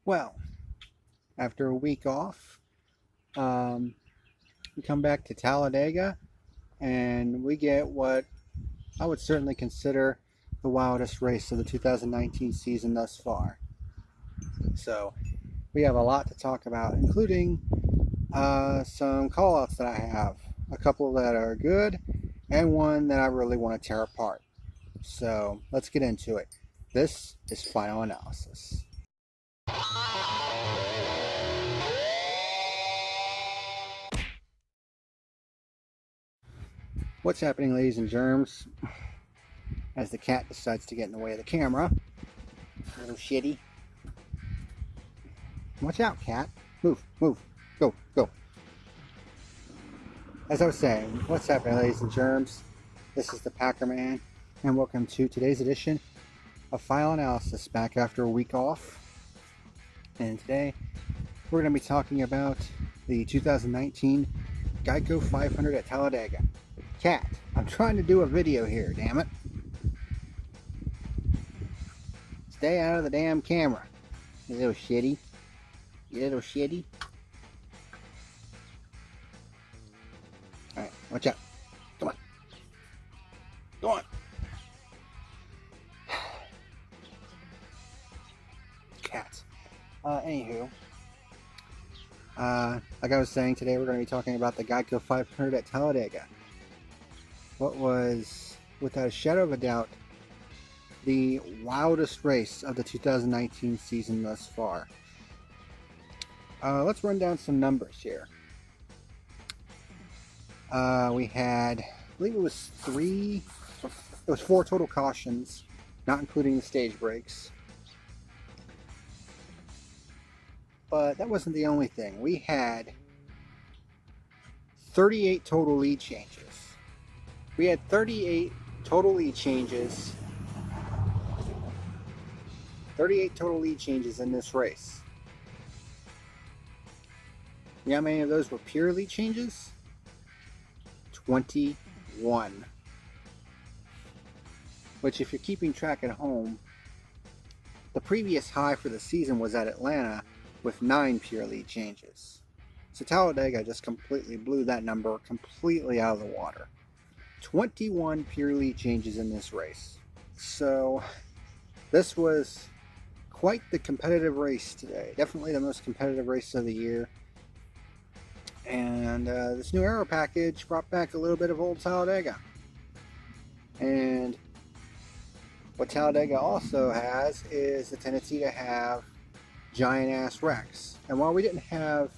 Well, after a week off, we come back to Talladega and we get what I would certainly consider the wildest race of the 2019 season thus far. So we have a lot to talk about, including some call-outs that I have, a couple that are good and one that I really want to tear apart. So let's get into it. This is Final Analysis. What's happening, ladies and germs? As the cat decides to get in the way of the camera. Little shitty. Watch out, cat. Move, move. Go, go. As I was saying, what's happening, ladies and germs? This is the PackerMan, and welcome to today's edition of Final Analysis, back after a week off. And today, we're going to be talking about the 2019 GEICO 500 at Talladega. Cat, I'm trying to do a video here, damn it. Stay out of the damn camera, you little shitty. You little shitty. Alright, watch out. Come on. Go on. Cats. Anywho. Like I was saying, today we're going to be talking about the GEICO 500 at Talladega. What was, without a shadow of a doubt, the wildest race of the 2019 season thus far. Let's run down some numbers here. We had, I believe it was four total cautions, not including the stage breaks. But that wasn't the only thing. We had 38 total lead changes. We had 38 total lead changes. 38 total lead changes in this race. You know how many of those were pure lead changes? 21. Which, if you're keeping track at home, the previous high for the season was at Atlanta with 9 pure lead changes. So Talladega just completely blew that number completely out of the water. 21 pure lead changes in this race. So this was quite the competitive race today. Definitely the most competitive race of the year. And this new aero package brought back a little bit of old Talladega. And what Talladega also has is the tendency to have giant ass wrecks. And while we didn't have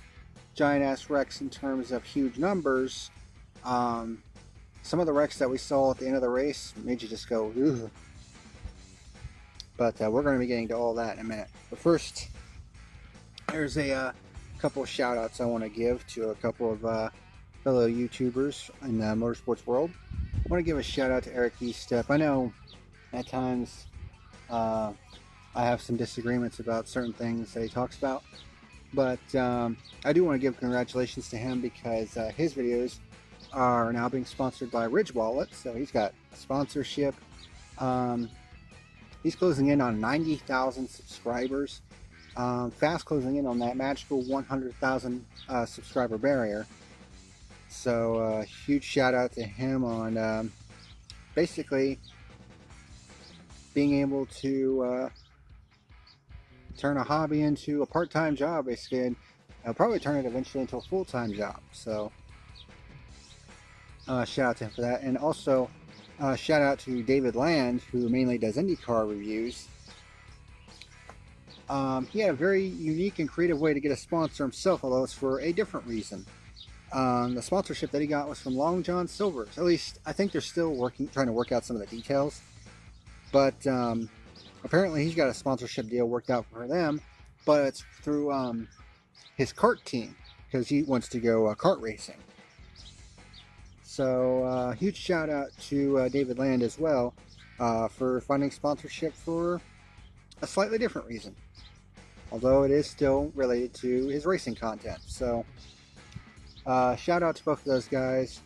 giant ass wrecks in terms of huge numbers, some of the wrecks that we saw at the end of the race made you just go, ugh. But we're going to be getting to all that in a minute. But first, there's a couple of shout outs I want to give to a couple of fellow YouTubers in the motorsports world. I want to give a shout out to Eric Estep. I know at times I have some disagreements about certain things that he talks about, but I do want to give congratulations to him because his videos are now being sponsored by Ridge Wallet, so he's got a sponsorship. He's closing in on 90,000 subscribers, fast closing in on that magical 100,000 subscriber barrier. So huge shout out to him on basically being able to turn a hobby into a part-time job, basically, and I'll probably turn it eventually into a full-time job. So shout out to him for that. And also shout out to David Land, who mainly does IndyCar reviews. He had a very unique and creative way to get a sponsor himself, although it's for a different reason. The sponsorship that he got was from Long John Silver's. At least I think they're still trying to work out some of the details. But apparently he's got a sponsorship deal worked out for them, but it's through his kart team, because he wants to go kart racing. So huge shout out to David Land as well for finding sponsorship for a slightly different reason, although it is still related to his racing content. So shout out to both of those guys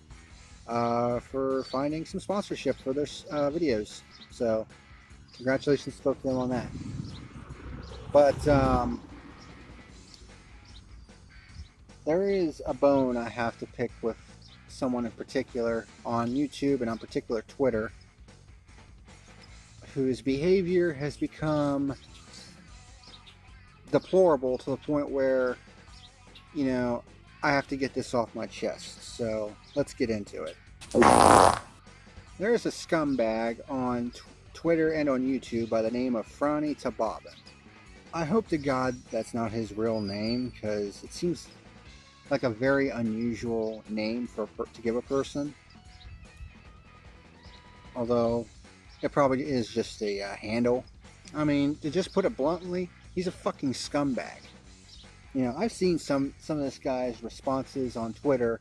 for finding some sponsorship for their videos. So congratulations to both of them on that. But there is a bone I have to pick with someone in particular on YouTube and on particular Twitter, whose behavior has become deplorable to the point where, you know, I have to get this off my chest. So let's get into it. There's a scumbag on Twitter and on YouTube by the name of Franny Tababa. I hope to God that's not his real name, because it seems like a very unusual name to give a person. Although it probably is just a handle. I mean, to just put it bluntly, he's a fucking scumbag. You know, I've seen some of this guy's responses on Twitter,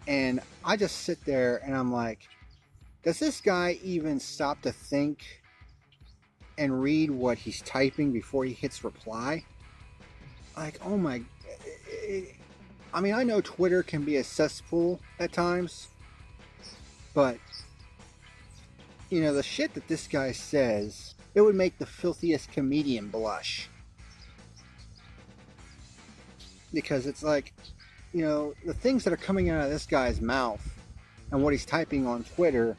and I just sit there and I'm like, does this guy even stop to think and read what he's typing before he hits reply? Like, oh my... I mean, I know Twitter can be a cesspool at times, but, you know, the shit that this guy says, it would make the filthiest comedian blush. Because it's like, you know, the things that are coming out of this guy's mouth and what he's typing on Twitter,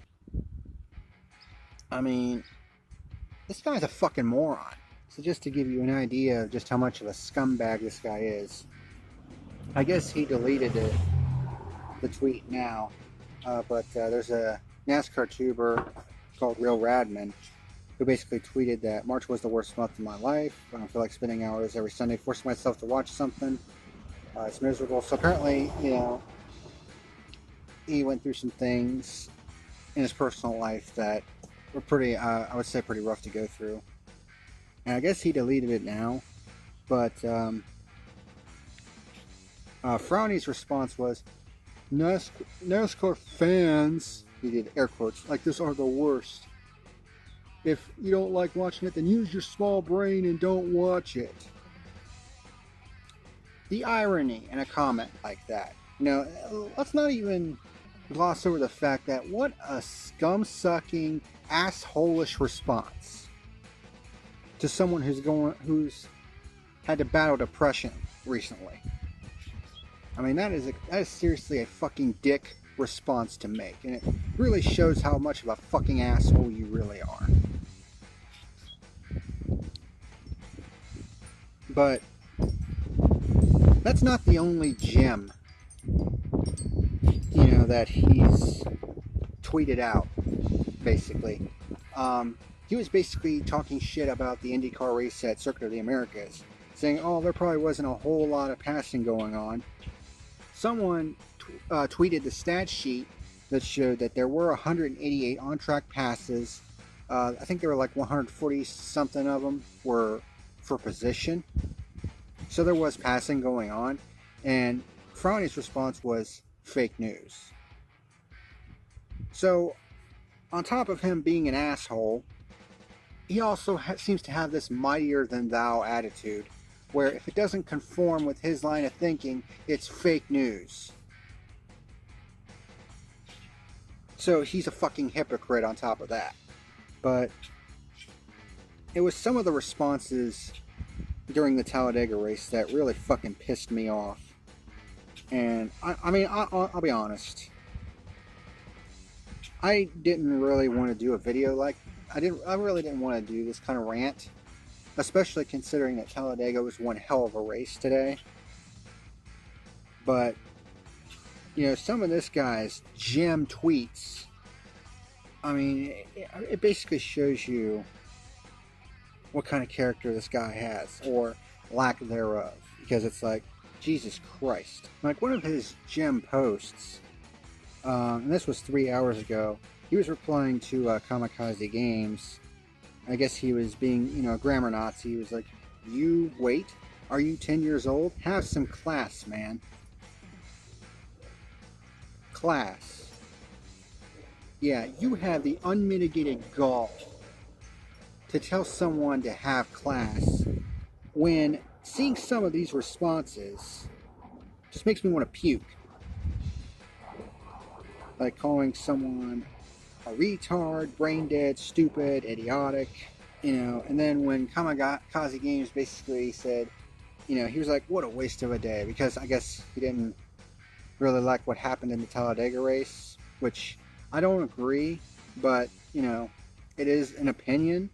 I mean, this guy's a fucking moron. So just to give you an idea of just how much of a scumbag this guy is, I guess he deleted the tweet now, but there's a NASCAR tuber called Real Radman who basically tweeted that March was the worst month of my life. I don't feel like spending hours every Sunday forcing myself to watch something. It's miserable. So apparently, you know, he went through some things in his personal life that were pretty, I would say, pretty rough to go through. And I guess he deleted it now. But Frowny's response was, NASCAR fans, he did air quotes, like this are the worst. If you don't like watching it, then use your small brain and don't watch it. The irony in a comment like that. You know, let's not even gloss over the fact that what a scum-sucking, asshole-ish response to someone who's had to battle depression recently. I mean, that is seriously a fucking dick response to make, and it really shows how much of a fucking asshole you really are. But that's not the only gem, you know, that he's tweeted out, basically. He was basically talking shit about the IndyCar race at Circuit of the Americas, saying, oh, there probably wasn't a whole lot of passing going on. Someone tweeted the stat sheet that showed that there were 188 on-track passes. I think there were like 140 something of them were for position. So there was passing going on, and Frowny's response was fake news. So, on top of him being an asshole, he also seems to have this mightier-than-thou attitude, where if it doesn't conform with his line of thinking, it's fake news. So he's a fucking hypocrite on top of that. But it was some of the responses during the Talladega race that really fucking pissed me off. And I mean, I'll be honest. I didn't really want to do a video like I really didn't want to do this kind of rant, especially considering that Talladega was one hell of a race today. But you know, some of this guy's gem tweets, I mean, it basically shows you what kind of character this guy has, or lack thereof, because it's like, Jesus Christ. Like one of his gem posts, and this was 3 hours ago, he was replying to Kamikaze Games. I guess he was being, you know, a grammar Nazi. He was like, you wait, are you 10 years old? Have some class, man. Class. Yeah, you have the unmitigated gall to tell someone to have class when seeing some of these responses just makes me want to puke. Like calling someone a retard, brain dead, stupid, idiotic, you know, and then when Kamikaze Games basically said, he was like, what a waste of a day, because I guess he didn't really like what happened in the Talladega race, which I don't agree, but, it is an opinion.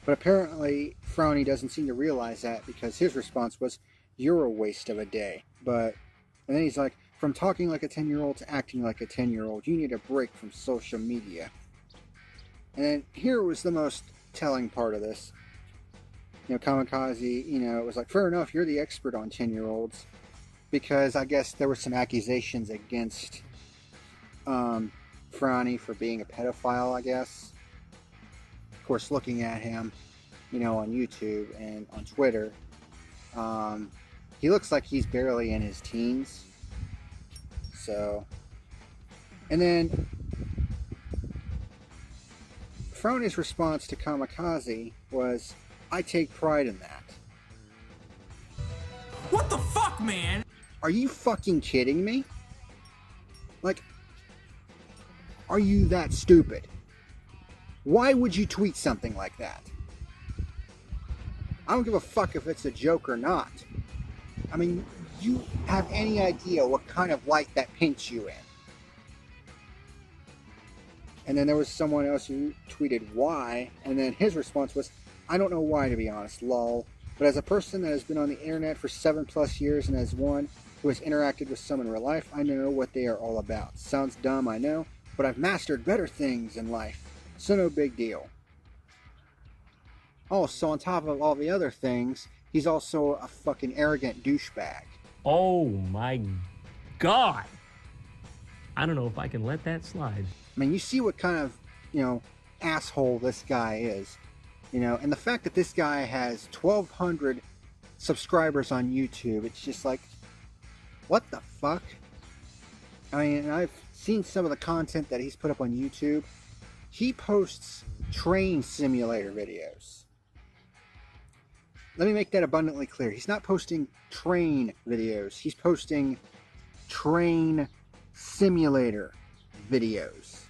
But apparently, Frowny doesn't seem to realize that, because his response was, you're a waste of a day. And then he's like, from talking like a 10-year-old to acting like a 10-year-old, you need a break from social media. And then here was the most telling part of this. Kamikaze, it was like, fair enough, you're the expert on 10-year-olds. Because I guess there were some accusations against Frowny for being a pedophile, I guess. Of course, looking at him, on YouTube and on Twitter, he looks like he's barely in his teens. So, and then Frowny's response to Kamikaze was, I take pride in that. What the fuck, man? Are you fucking kidding me? Like, are you that stupid? Why would you tweet something like that? I don't give a fuck if it's a joke or not. I mean, you have any idea what kind of light that paints you in? And then there was someone else who tweeted why, and then his response was, I don't know why, to be honest, lol. But as a person that has been on the internet for 7+ years, and as one who has interacted with some in real life, I know what they are all about. Sounds dumb, I know, but I've mastered better things in life, so no big deal. Oh, so on top of all the other things, he's also a fucking arrogant douchebag. Oh my God. I don't know if I can let that slide. I mean, you see what kind of, asshole this guy is. And the fact that this guy has 1,200 subscribers on YouTube, it's just like, what the fuck? I mean, I've seen some of the content that he's put up on YouTube. He posts train simulator videos. Let me make that abundantly clear. He's not posting train videos. He's posting train simulator videos.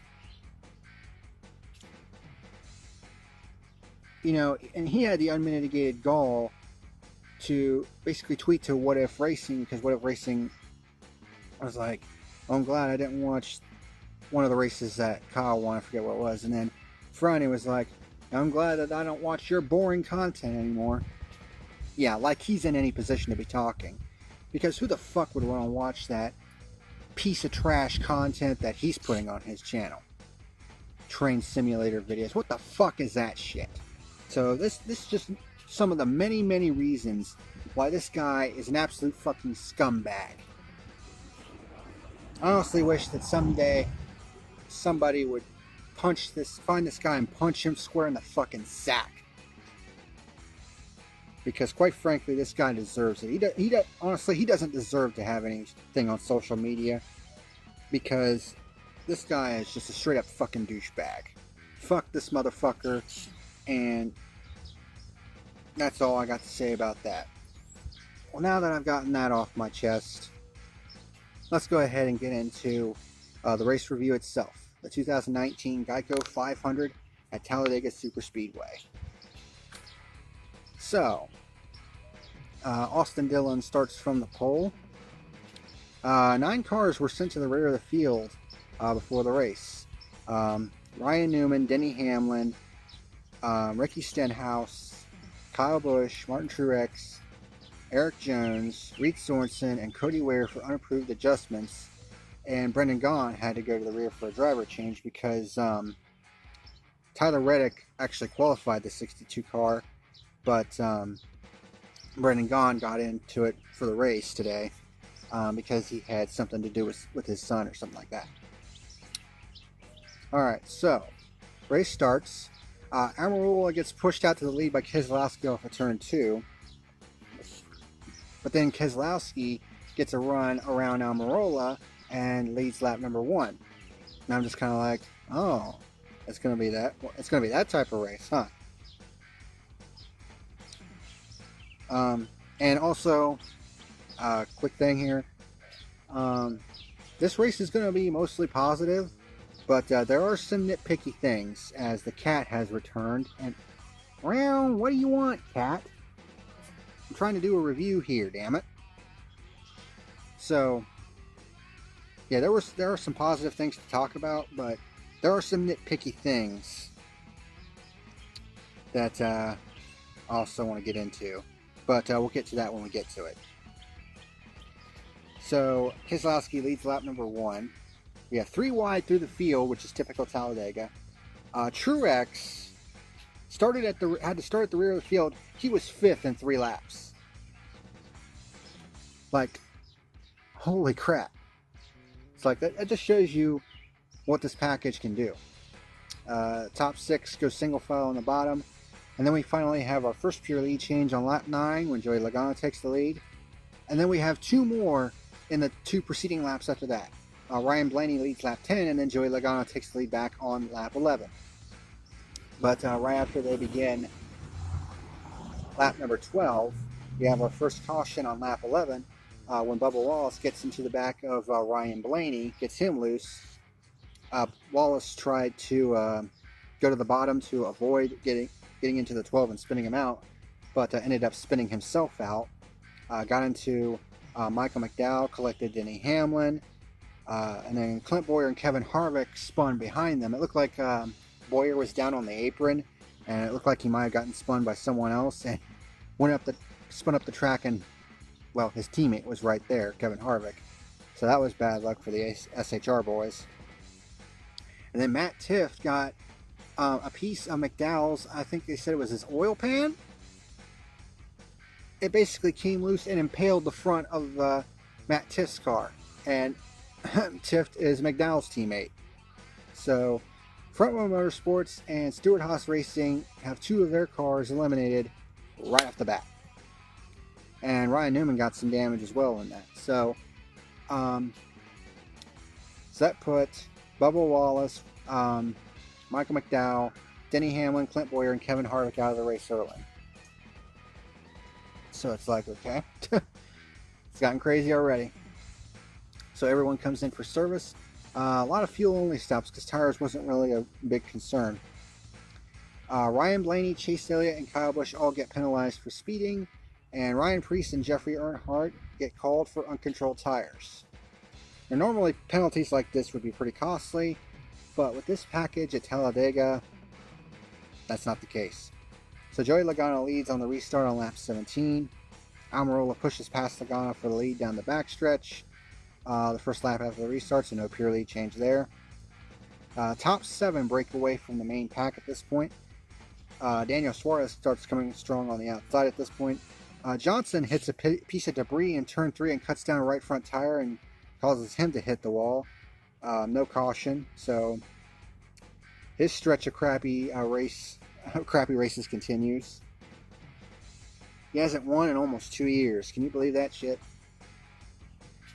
And he had the unmitigated gall to basically tweet to What If Racing, because What If Racing was like, oh, I'm glad I didn't watch one of the races that Kyle won, I forget what it was. And then Frowny was like, I'm glad that I don't watch your boring content anymore. Yeah, like he's in any position to be talking. Because who the fuck would want to watch that piece of trash content that he's putting on his channel? Train simulator videos. What the fuck is that shit? So this is just some of the many, many reasons why this guy is an absolute fucking scumbag. I honestly wish that someday somebody would find this guy and punch him square in the fucking sack. Because quite frankly, this guy deserves it. Honestly, he doesn't deserve to have anything on social media. Because this guy is just a straight up fucking douchebag. Fuck this motherfucker. And that's all I got to say about that. Well, now that I've gotten that off my chest, let's go ahead and get into the race review itself. The 2019 GEICO 500 at Talladega Superspeedway. So, Austin Dillon starts from the pole. 9 cars were sent to the rear of the field before the race. Ryan Newman, Denny Hamlin, Ricky Stenhouse, Kyle Busch, Martin Truex, Eric Jones, Reed Sorensen, and Cody Ware for unapproved adjustments. And Brendan Gaughan had to go to the rear for a driver change because Tyler Reddick actually qualified the 62 car, but Brendan Gaughan got into it for the race today because he had something to do with his son or something like that. Alright, so race starts. Almirola gets pushed out to the lead by Keselowski off of turn 2. But then Keselowski gets a run around Almirola and leads lap number 1. And I'm just kind of like, oh, it's going to be that. It's going to be that type of race, huh? And also, quick thing here. This race is going to be mostly positive, but there are some nitpicky things as the cat has returned. And, well, what do you want, cat? I'm trying to do a review here, damn it. So, yeah, there are some positive things to talk about, but there are some nitpicky things that I also want to get into. But we'll get to that when we get to it. So, Keselowski leads lap number 1. We have 3 wide through the field, which is typical Talladega. Truex had to start at the rear of the field. He was 5th in 3 laps. Like, holy crap. It's like, that just shows you what this package can do. Top 6 goes single file on the bottom. And then we finally have our first pure lead change on lap 9 when Joey Logano takes the lead. And then we have 2 more in the 2 preceding laps after that. Ryan Blaney leads lap 10, and then Joey Logano takes the lead back on lap 11. But right after they begin lap number 12, we have our first caution on lap 11 when Bubba Wallace gets into the back of Ryan Blaney, gets him loose. Wallace tried to go to the bottom to avoid getting into the 12 and spinning him out, but ended up spinning himself out. Got into Michael McDowell, collected Denny Hamlin, and then Clint Bowyer and Kevin Harvick spun behind them. It looked like Bowyer was down on the apron, and it looked like he might have gotten spun by someone else, and spun up the track, and well, his teammate was right there, Kevin Harvick. So that was bad luck for the SHR boys. And then Matt Tifft got a piece of McDowell's, I think they said it was his oil pan. It basically came loose and impaled the front of Matt Tift's car. And Tifft is McDowell's teammate. So Front Row Motorsports and Stewart-Haas Racing have 2 of their cars eliminated right off the bat. And Ryan Newman got some damage as well in that. So, that put Bubba Wallace, Michael McDowell, Denny Hamlin, Clint Bowyer, and Kevin Harvick out of the race early. So it's like, okay, it's gotten crazy already. So everyone comes in for service. A lot of fuel-only stops because tires wasn't really a big concern. Ryan Blaney, Chase Elliott, and Kyle Busch all get penalized for speeding, and Ryan Preece and Jeffrey Earnhardt get called for uncontrolled tires. Now, normally penalties like this would be pretty costly, but with this package at Talladega, that's not the case. So Joey Logano leads on the restart on lap 17. Almirola pushes past Logano for the lead down the backstretch. The first lap after the restart, so no pure lead change there. Top 7 break away from the main pack at this point. Daniel Suarez starts coming strong on the outside at this point. Johnson hits a piece of debris in turn 3 and cuts down a right front tire and causes him to hit the wall. No caution, so his stretch of crappy races continues. He hasn't won in almost 2 years. Can you believe that shit?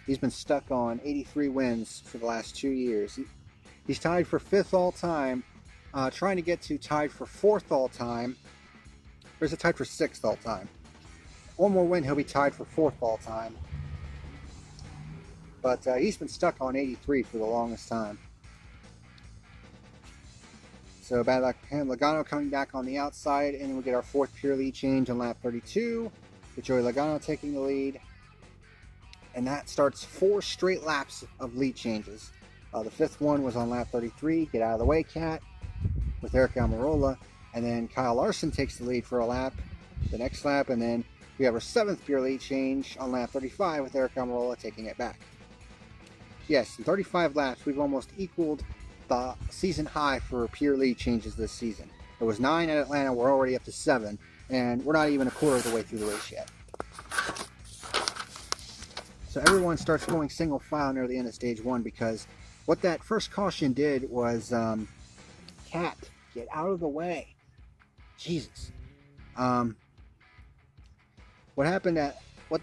He's been stuck on 83 wins for the last 2 years. He's tied for 5th all time, trying to get to tied for 4th all time. Or is it tied for 6th all time? One more win, he'll be tied for 4th all time. But he's been stuck on 83 for the longest time. So bad luck for him. Logano coming back on the outside, and we get our 4th pure lead change on lap 32, with Joey Logano taking the lead. And that starts 4 straight laps of lead changes. The 5th one was on lap 33, get out of the way, cat, with Eric Almirola. And then Kyle Larson takes the lead for a lap, the next lap, and then we have our 7th pure lead change on lap 35 with Eric Almirola taking it back. Yes, in 35 laps, we've almost equaled the season high for pure lead changes this season. There was 9 at Atlanta, we're already up to 7, and we're not even a quarter of the way through the race yet. So everyone starts going single file near the end of stage 1 because what that first caution did was, cat, get out of the way. Jesus. What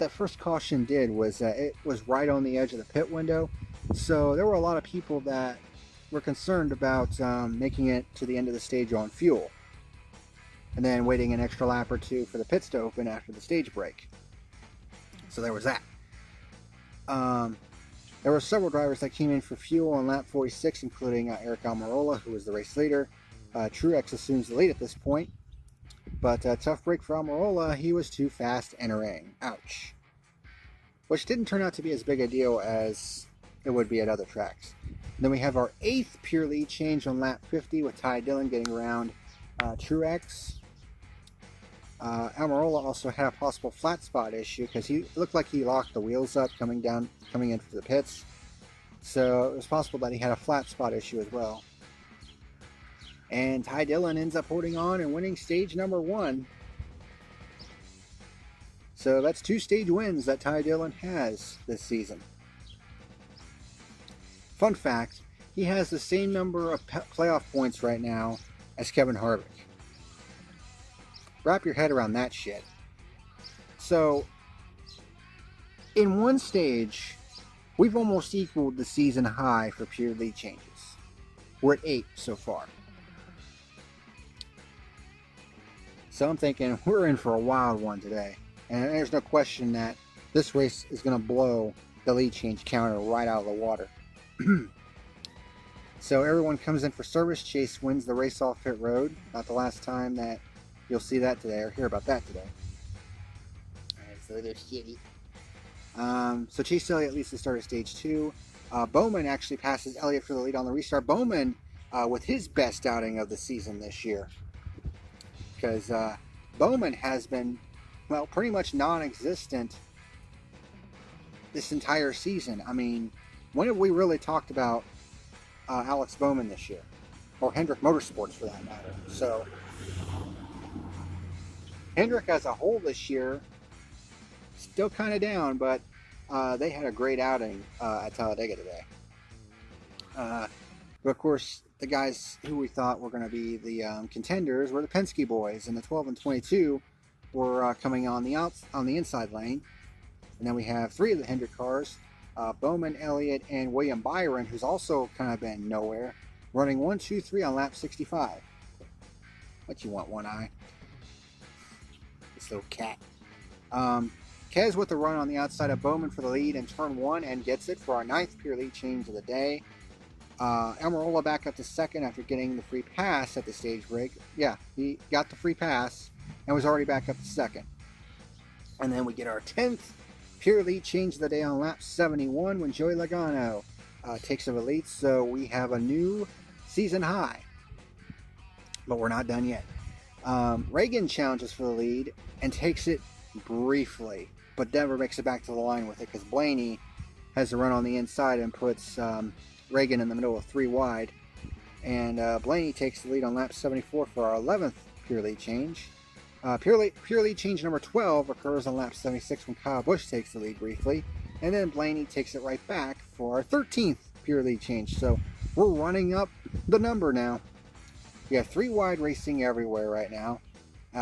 that first caution did was it was right on the edge of the pit window. So there were a lot of people that were concerned about making it to the end of the stage on fuel. And then waiting an extra lap or 2 for the pits to open after the stage break. So there was that. There were several drivers that came in for fuel on lap 46, including Eric Almirola, who was the race leader. Truex assumes the lead at this point. But a tough break for Almirola. He was too fast entering. Ouch. Which didn't turn out to be as big a deal as it would be at other tracks. Then we have our 8th pure lead change on lap 50 with Ty Dillon getting around Truex. Almirola also had a possible flat spot issue because he looked like he locked the wheels up coming in for the pits. So it was possible that he had a flat spot issue as well. And Ty Dillon ends up holding on and winning stage number 1. So that's 2 stage wins that Ty Dillon has this season. Fun fact, he has the same number of playoff points right now as Kevin Harvick. Wrap your head around that shit. So, in one stage, we've almost equaled the season high for pure lead changes. We're at 8 so far. So I'm thinking we're in for a wild one today. And there's no question that this race is going to blow the lead change counter right out of the water. So everyone comes in for service. Chase wins the race off pit road. Not the last time that you'll see that today or hear about that today. So they're shitty. So Chase Elliott leads the start of stage 2. Bowman actually passes Elliott for the lead on the restart. Bowman with his best outing of the season this year. Because Bowman has been, well, pretty much non-existent this entire season. I mean, when have we really talked about Alex Bowman this year? Or Hendrick Motorsports for that matter. So, Hendrick as a whole this year, still kind of down, but they had a great outing at Talladega today. But of course, the guys who we thought were going to be the contenders were the Penske boys, and the 12 and 22 were coming on the inside lane. And then we have 3 of the Hendrick cars, Bowman, Elliott, and William Byron, who's also kind of been nowhere, running 1, 2, 3 on lap 65. What you want, One Eye? This little cat. Kez with the run on the outside of Bowman for the lead in turn 1 and gets it for our 9th pure lead change of the day. Almirola back up to second after getting the free pass at the stage break. Yeah, he got the free pass and was already back up to second. And then we get our 10th pure lead change of the day on lap 71 when Joey Logano takes the lead. So we have a new season high. But we're not done yet. Reagan challenges for the lead and takes it briefly, but never makes it back to the line with it because Blaney has the run on the inside and puts Reagan in the middle of 3 wide. And Blaney takes the lead on lap 74 for our 11th pure lead change. Pure lead change number 12 occurs on lap 76 when Kyle Busch takes the lead briefly. And then Blaney takes it right back for our 13th pure lead change. So we're running up the number now. We have 3 wide racing everywhere right now.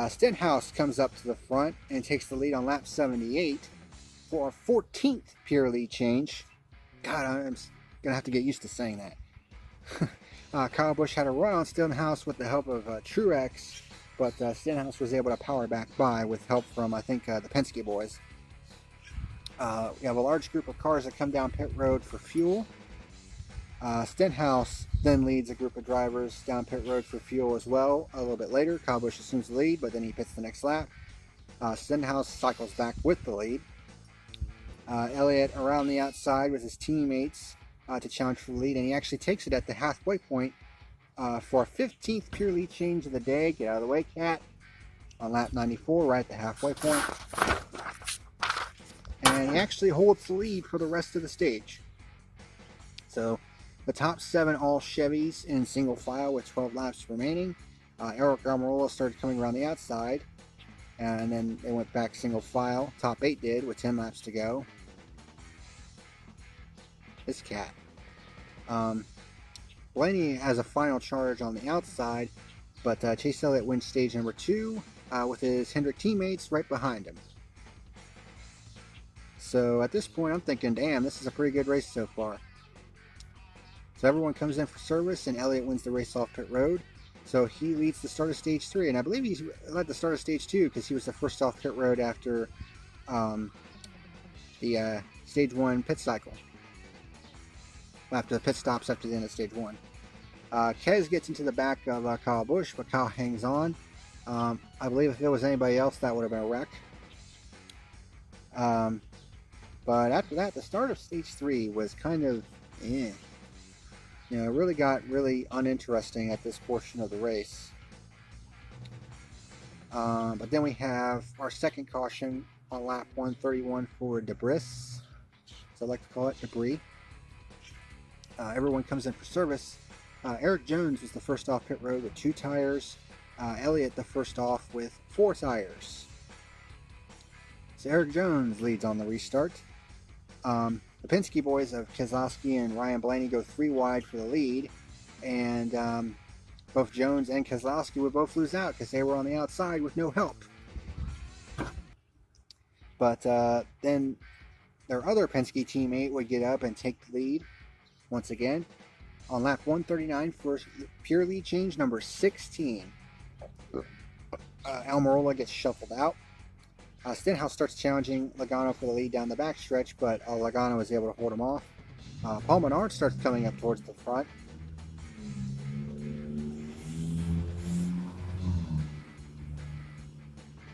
Stenhouse comes up to the front and takes the lead on lap 78 for our 14th pure lead change. God, I'm going to have to get used to saying that. Kyle Busch had a run on Stenhouse with the help of Truex, but Stenhouse was able to power back by with help from, I think, the Penske boys. We have a large group of cars that come down pit road for fuel. Stenhouse then leads a group of drivers down pit road for fuel as well. A little bit later, Kyle Busch assumes the lead, but then he pits the next lap. Stenhouse cycles back with the lead. Elliott around the outside with his teammates to challenge for the lead, and he actually takes it at the halfway point for a 15th pure lead change of the day. Get out of the way, Cat. On lap 94, right at the halfway point. And he actually holds the lead for the rest of the stage. So the top 7 all Chevys in single file with 12 laps remaining. Eric Almirola started coming around the outside, and then they went back single file. Top 8 did with 10 laps to go. This cat. Blaney has a final charge on the outside, but Chase Elliott wins stage number 2 with his Hendrick teammates right behind him. So at this point, I'm thinking, damn, this is a pretty good race so far. So everyone comes in for service, and Elliott wins the race off pit road. So he leads the start of stage 3, and I believe he led the start of stage 2 because he was the first off pit road after the stage 1 pit cycle. After the pit stops after the end of stage 1. Kez gets into the back of Kyle Busch, but Kyle hangs on. I believe if it was anybody else, that would have been a wreck. But after that, the start of stage 3 was kind of eh. You know, it really got really uninteresting at this portion of the race. But then we have our second caution on lap 131 for debris. So I like to call it debris. Everyone comes in for service. Eric Jones was the first off pit road with 2 tires. Elliott the first off with 4 tires. So Eric Jones leads on the restart. The Penske boys of Keselowski and Ryan Blaney go 3 wide for the lead, and both Jones and Keselowski would both lose out because they were on the outside with no help. But then their other Penske teammate would get up and take the lead once again on lap 139 for pure lead change number 16. Almirola gets shuffled out. Stenhouse starts challenging Logano for the lead down the backstretch, but Logano is able to hold him off. Paul Menard starts coming up towards the front.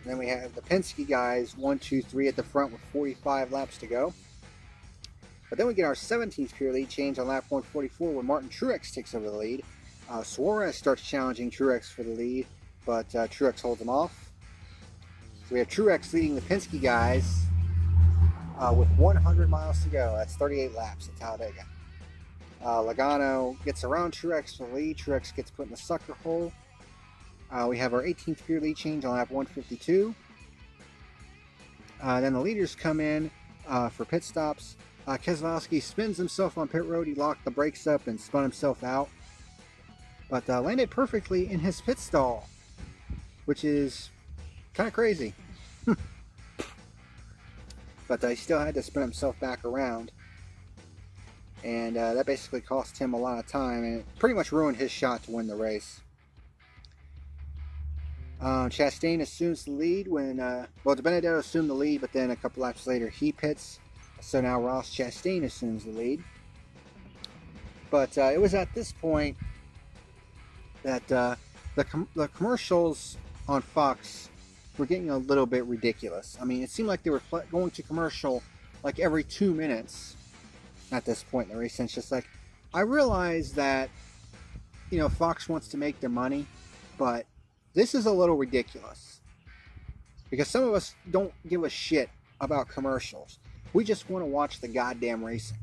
Then we have the Penske guys 1, 2, 3 at the front with 45 laps to go. But then we get our 17th pure lead change on lap 144 when Martin Truex takes over the lead. Suarez starts challenging Truex for the lead, but Truex holds him off. So we have Truex leading the Penske guys with 100 miles to go. That's 38 laps at Talladega. Logano gets around Truex for the lead. Truex gets put in the sucker hole. We have our 18th pure lead change on lap 152. Then the leaders come in for pit stops. Keselowski spins himself on pit road. He locked the brakes up and spun himself out, but landed perfectly in his pit stall, which is kind of crazy. But he still had to spin himself back around, and that basically cost him a lot of time, and it pretty much ruined his shot to win the race. Chastain assumes the lead when, well, DiBenedetto assumed the lead, but then a couple laps later he pits. So now Ross Chastain assumes the lead. But it was at this point that the commercials on Fox were getting a little bit ridiculous. I mean, it seemed like they were going to commercial like every 2 minutes at this point in the race. And it's just like, I realize that, you know, Fox wants to make their money, but this is a little ridiculous. Because some of us don't give a shit about commercials. We just want to watch the goddamn racing.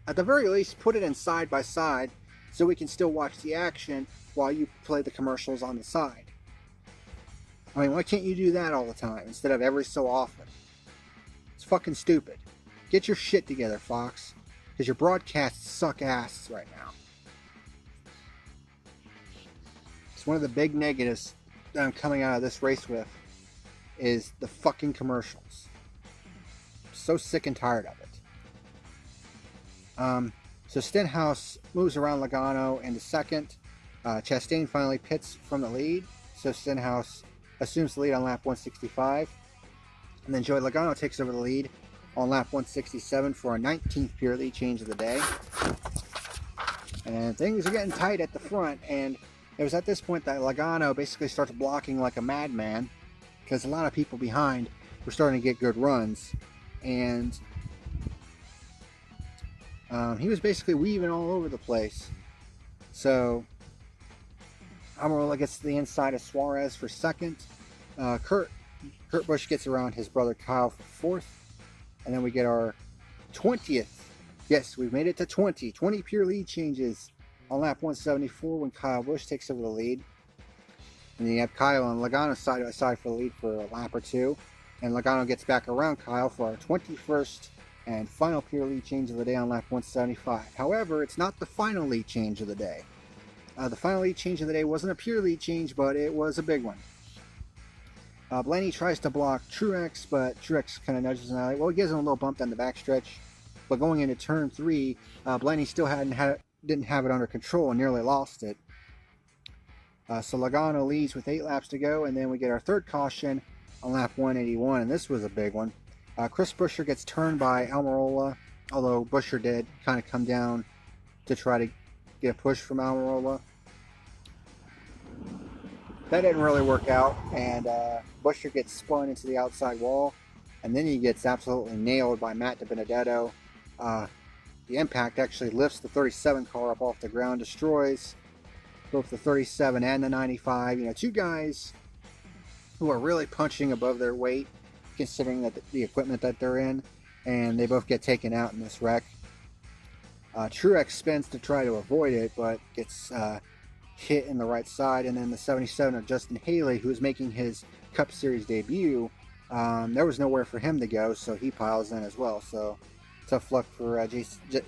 At the very least, put it in side by side so we can still watch the action while you play the commercials on the side. I mean, why can't you do that all the time instead of every so often? It's fucking stupid. Get your shit together, Fox, because your broadcasts suck ass right now. It's one of the big negatives that I'm coming out of this race with is the fucking commercials. I'm so sick and tired of it. So Stenhouse moves around Logano into second. Chastain finally pits from the lead, so Stenhouse assumes the lead on lap 165. And then Joey Logano takes over the lead on lap 167 for a 19th pure lead change of the day. And things are getting tight at the front, and it was at this point that Logano basically starts blocking like a madman because a lot of people behind were starting to get good runs, and he was basically weaving all over the place. So Almirola gets to the inside of Suarez for second. Kurt Busch gets around his brother Kyle for fourth. And then we get our 20th. Yes, we've made it to 20 pure lead changes on lap 174 when Kyle Busch takes over the lead. And then you have Kyle and Logano side by side for the lead for a lap or two. And Logano gets back around Kyle for our 21st and final pure lead change of the day on lap 175. However, it's not the final lead change of the day. The final lead change of the day wasn't a pure lead change, but it was a big one. Blaney tries to block Truex, but Truex kind of nudges him out. Well, he gives him a little bump down the backstretch. But going into turn 3, Blaney still didn't have it under control and nearly lost it. So Logano leads with 8 laps to go, and then we get our third caution on lap 181, and this was a big one. Chris Buescher gets turned by Almirola, although Buescher did kind of come down to try to get a push from Almirola. That didn't really work out, and Buescher gets spun into the outside wall, and then he gets absolutely nailed by Matt DiBenedetto. The impact actually lifts the 37 car up off the ground, destroys both the 37 and the 95. You know, two guys who are really punching above their weight, considering that the equipment that they're in, and they both get taken out in this wreck. Truex spins to try to avoid it, but gets hit in the right side, and then the 77 of Justin Haley, who is making his Cup Series debut, there was nowhere for him to go, so he piles in as well. So tough luck for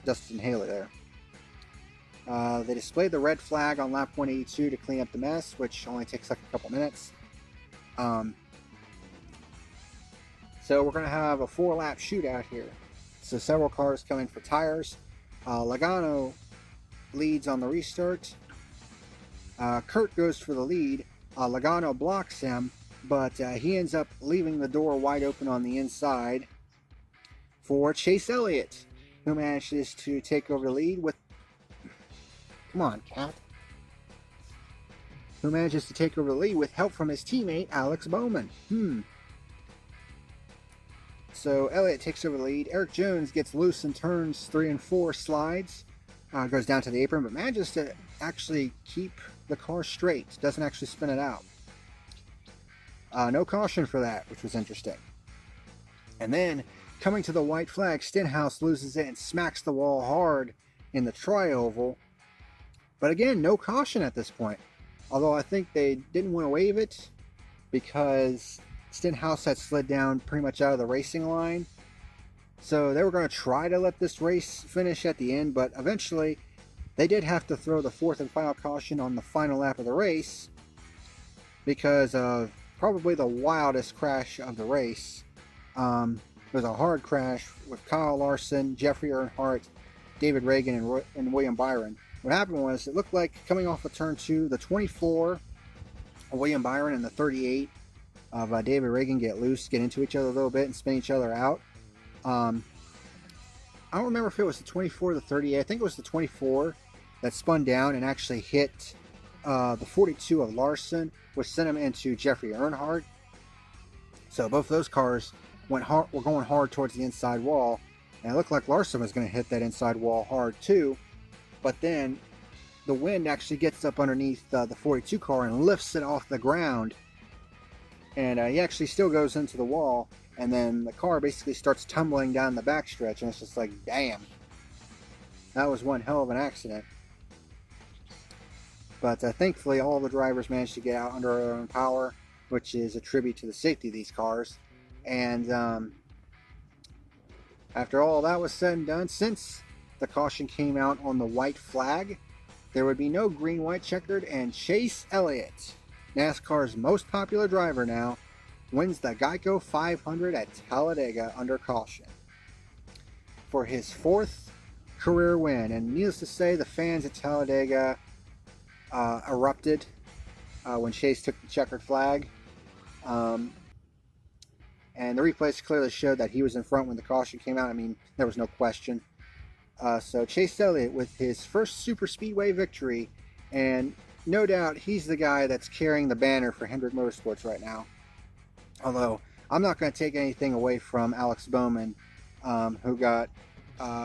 Justin Haley there. They displayed the red flag on lap 182 to clean up the mess, which only takes like a couple minutes. So we're going to have a 4-lap shootout here. So several cars come in for tires. Logano leads on the restart. Kurt goes for the lead. Logano blocks him, but he ends up leaving the door wide open on the inside for Chase Elliott, who manages to take over the lead with... Come on, Cat. Who manages to take over the lead with help from his teammate, Alex Bowman. So Elliott takes over the lead. Eric Jones gets loose in turns 3 and 4, slides, goes down to the apron, but manages to actually keep the car straight. Doesn't actually spin it out. No caution for that, which was interesting. And then, coming to the white flag, Stenhouse loses it and smacks the wall hard in the tri-oval. But again, no caution at this point. Although I think they didn't want to waive it because Stenhouse had slid down pretty much out of the racing line. So they were going to try to let this race finish at the end, but eventually they did have to throw the 4th and final caution on the final lap of the race because of probably the wildest crash of the race. It was a hard crash with Kyle Larson, Jeffrey Earnhardt, David Reagan, and William Byron. What happened was, it looked like coming off of turn 2, the 24 of William Byron and the 38 of David Reagan get loose, get into each other a little bit, and spin each other out. I don't remember if it was the 24 or the 38. I think it was the 24 that spun down and actually hit the 42 of Larson, which sent him into Jeffrey Earnhardt. So both of those cars were going hard towards the inside wall, and it looked like Larson was going to hit that inside wall hard too. But then the wind actually gets up underneath the 42 car and lifts it off the ground. And he actually still goes into the wall. And then the car basically starts tumbling down the backstretch. And it's just like, damn. That was one hell of an accident. But thankfully, all the drivers managed to get out under their own power, which is a tribute to the safety of these cars. And after all that was said and done, since the caution came out on the white flag, there would be no green-white checkered, and Chase Elliott, NASCAR's most popular driver now, wins the GEICO 500 at Talladega under caution for his 4th career win. And needless to say, the fans at Talladega erupted when Chase took the checkered flag. And the replays clearly showed that he was in front when the caution came out. I mean, there was no question. So Chase Elliott with his first super speedway victory, and no doubt he's the guy that's carrying the banner for Hendrick Motorsports right now. Although I'm not going to take anything away from Alex Bowman, who got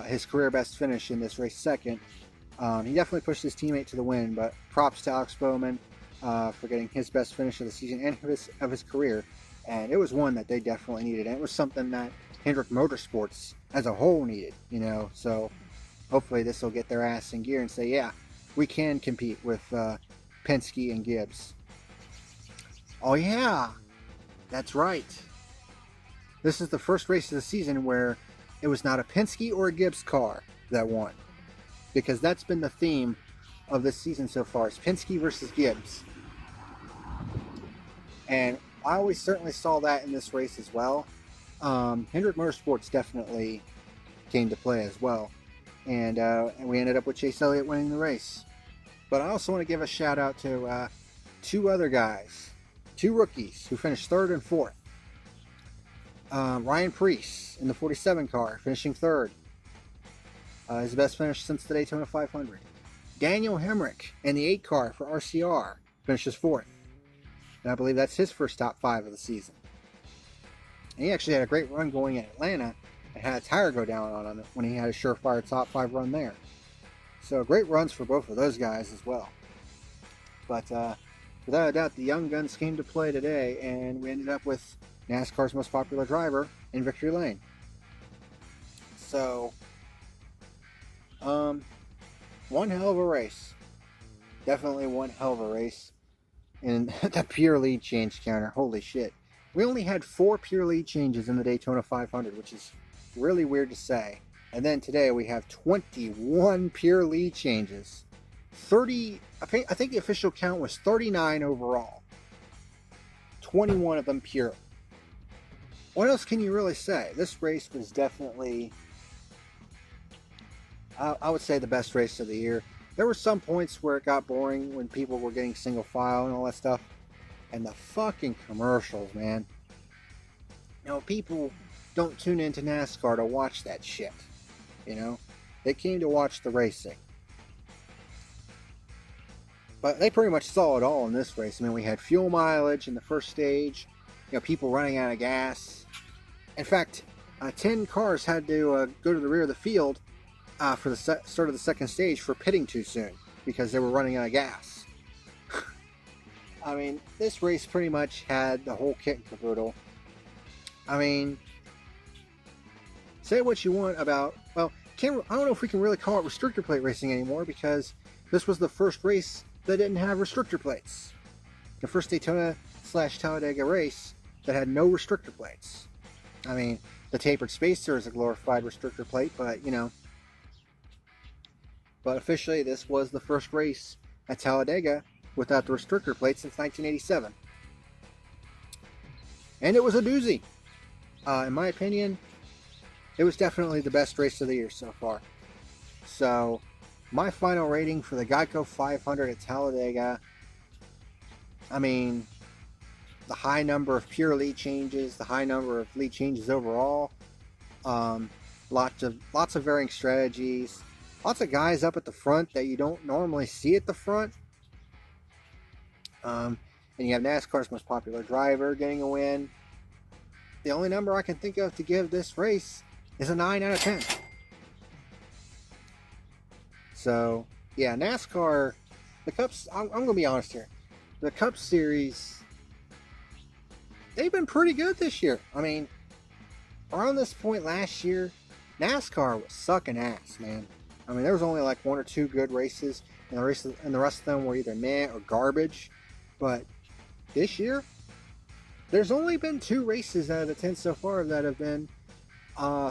his career best finish in this race second. He definitely pushed his teammate to the win, but props to Alex Bowman for getting his best finish of the season and of his career. And it was one that they definitely needed, and it was something that Hendrick Motorsports as a whole needed, you know. So hopefully this will get their ass in gear and say, yeah, we can compete with Penske and Gibbs. Oh yeah, that's right. This is the first race of the season where it was not a Penske or a Gibbs car that won, because that's been the theme of this season so far. It's Penske versus Gibbs, and I always certainly saw that in this race as well. Hendrick Motorsports definitely came to play as well, and we ended up with Chase Elliott winning the race. But I also want to give a shout out to two other guys, two rookies who finished 3rd and 4th. Ryan Preece in the 47 car, finishing 3rd. His best finish since the Daytona 500. Daniel Hemrick in the 8 car for RCR, finishes 4th. And I believe that's his first top 5 of the season. And he actually had a great run going in Atlanta and had a tire go down on him when he had a surefire top 5 run there. So great runs for both of those guys as well. But without a doubt, the young guns came to play today, and we ended up with NASCAR's most popular driver in victory lane. So, one hell of a race. Definitely one hell of a race. And the pure lead change counter, holy shit. We only had 4 pure lead changes in the Daytona 500, which is really weird to say. And then today we have 21 pure lead changes. 30, I think the official count was 39 overall. 21 of them pure. What else can you really say? This race was definitely, I would say, the best race of the year. There were some points where it got boring when people were getting single file and all that stuff. And the fucking commercials, man. You know, people don't tune into NASCAR to watch that shit. You know, they came to watch the racing. But they pretty much saw it all in this race. I mean, we had fuel mileage in the first stage. You know, people running out of gas. In fact, 10 cars had to go to the rear of the field for the start of the second stage for pitting too soon because they were running out of gas. I mean, this race pretty much had the whole kit and caboodle. I mean, say what you want about, well, I don't know if we can really call it restrictor plate racing anymore because this was the first race that didn't have restrictor plates. The first Daytona/Talladega race that had no restrictor plates. I mean, the tapered spacer is a glorified restrictor plate, but you know. But officially, this was the first race at Talladega without the restrictor plate since 1987. And it was a doozy. In my opinion, it was definitely the best race of the year so far. So, my final rating for the GEICO 500 at Talladega, I mean, the high number of pure lead changes, the high number of lead changes overall, lots of varying strategies, lots of guys up at the front that you don't normally see at the front. And you have NASCAR's most popular driver getting a win. The only number I can think of to give this race is a 9 out of 10. So, yeah, NASCAR, the Cups, I'm going to be honest here. The Cup Series, they've been pretty good this year. I mean, around this point last year, NASCAR was sucking ass, man. I mean, there was only like 1 or 2 good races, and the rest of them were either meh or garbage. But this year, there's only been 2 races out of the 10 so far that have been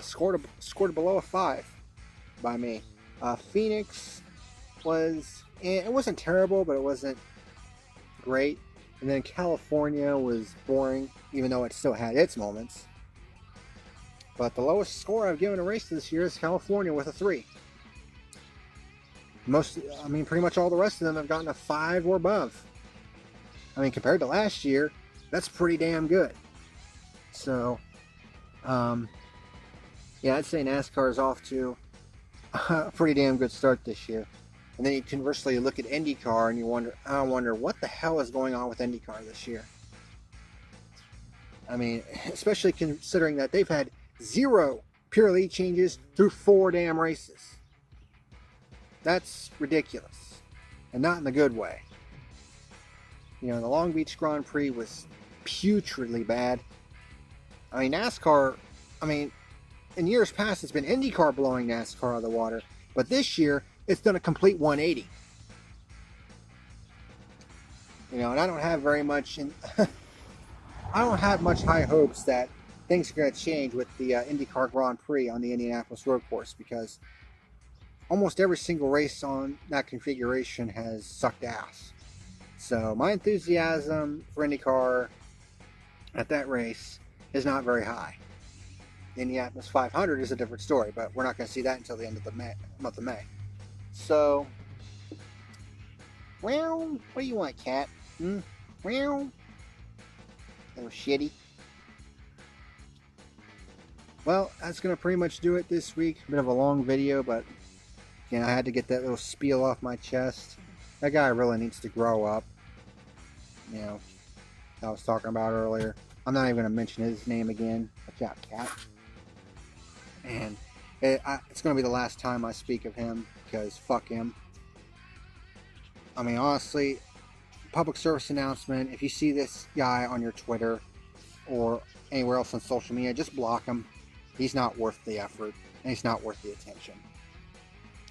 scored below a 5 by me. Phoenix was, it wasn't terrible, but it wasn't great. And then California was boring, even though it still had its moments. But the lowest score I've given a race this year is California with a 3. Pretty much all the rest of them have gotten a 5 or above. I mean, compared to last year, that's pretty damn good. So, yeah, I'd say NASCAR is off to a pretty damn good start this year. And then you conversely look at IndyCar and you wonder what the hell is going on with IndyCar this year. I mean, especially considering that they've had 0 pure lead changes through 4 damn races. That's ridiculous. And not in a good way. You know, the Long Beach Grand Prix was putridly bad. I mean, NASCAR, in years past, it's been IndyCar blowing NASCAR out of the water. But this year, it's done a complete 180. You know, and I don't have very much, I don't have much high hopes that things are going to change with the IndyCar Grand Prix on the Indianapolis road course, because almost every single race on that configuration has sucked ass. So my enthusiasm for IndyCar at that race is not very high. The Indianapolis 500 is a different story, but we're not going to see that until the end of the month of May. So, well, what do you want, cat? Well, little shitty. Well, that's going to pretty much do it this week. A bit of a long video, but again, I had to get that little spiel off my chest. That guy really needs to grow up. You know, that I was talking about earlier. I'm not even going to mention his name again. Watch out, cat. And it's going to be the last time I speak of him, because fuck him. I mean, honestly, public service announcement, if you see this guy on your Twitter or anywhere else on social media, just block him. He's not worth the effort, and he's not worth the attention.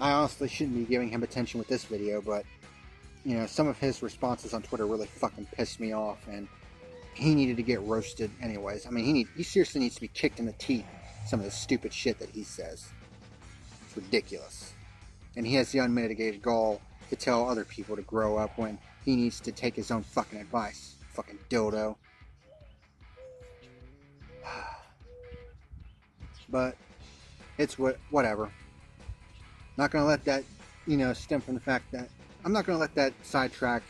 I honestly shouldn't be giving him attention with this video, but, you know, some of his responses on Twitter really fucking pissed me off, and he needed to get roasted anyways. I mean, he seriously needs to be kicked in the teeth, some of the stupid shit that he says. It's ridiculous. And he has the unmitigated gall to tell other people to grow up when he needs to take his own fucking advice. Fucking dildo. But it's whatever. Not gonna let that, you know, stem from the fact that I'm not gonna let that sidetrack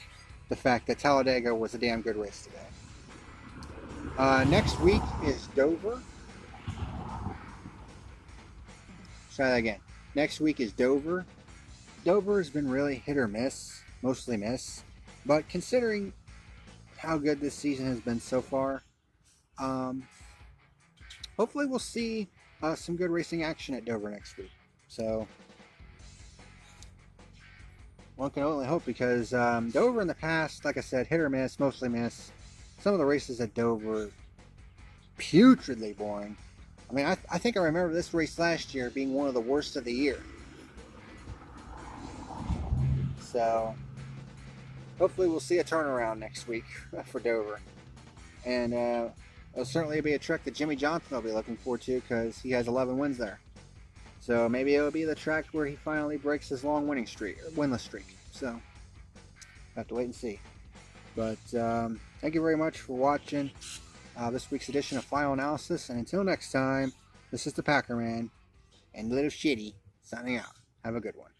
the fact that Talladega was a damn good race today. Next week is Dover. Try that again. Next week is Dover. Dover has been really hit or miss, mostly miss, but considering how good this season has been so far, hopefully we'll see some good racing action at Dover next week. So one can only hope, because Dover in the past, like I said, hit or miss, mostly miss. Some of the races at Dover, putridly boring. I mean, I think I remember this race last year being one of the worst of the year. So hopefully we'll see a turnaround next week for Dover. And it'll certainly be a track that Jimmy Johnson will be looking forward to, because he has 11 wins there. So maybe it'll be the track where he finally breaks his long winless streak. So have to wait and see. But thank you very much for watching this week's edition of Final Analysis. And until next time, this is the PackerMan and Little Shitty signing out. Have a good one.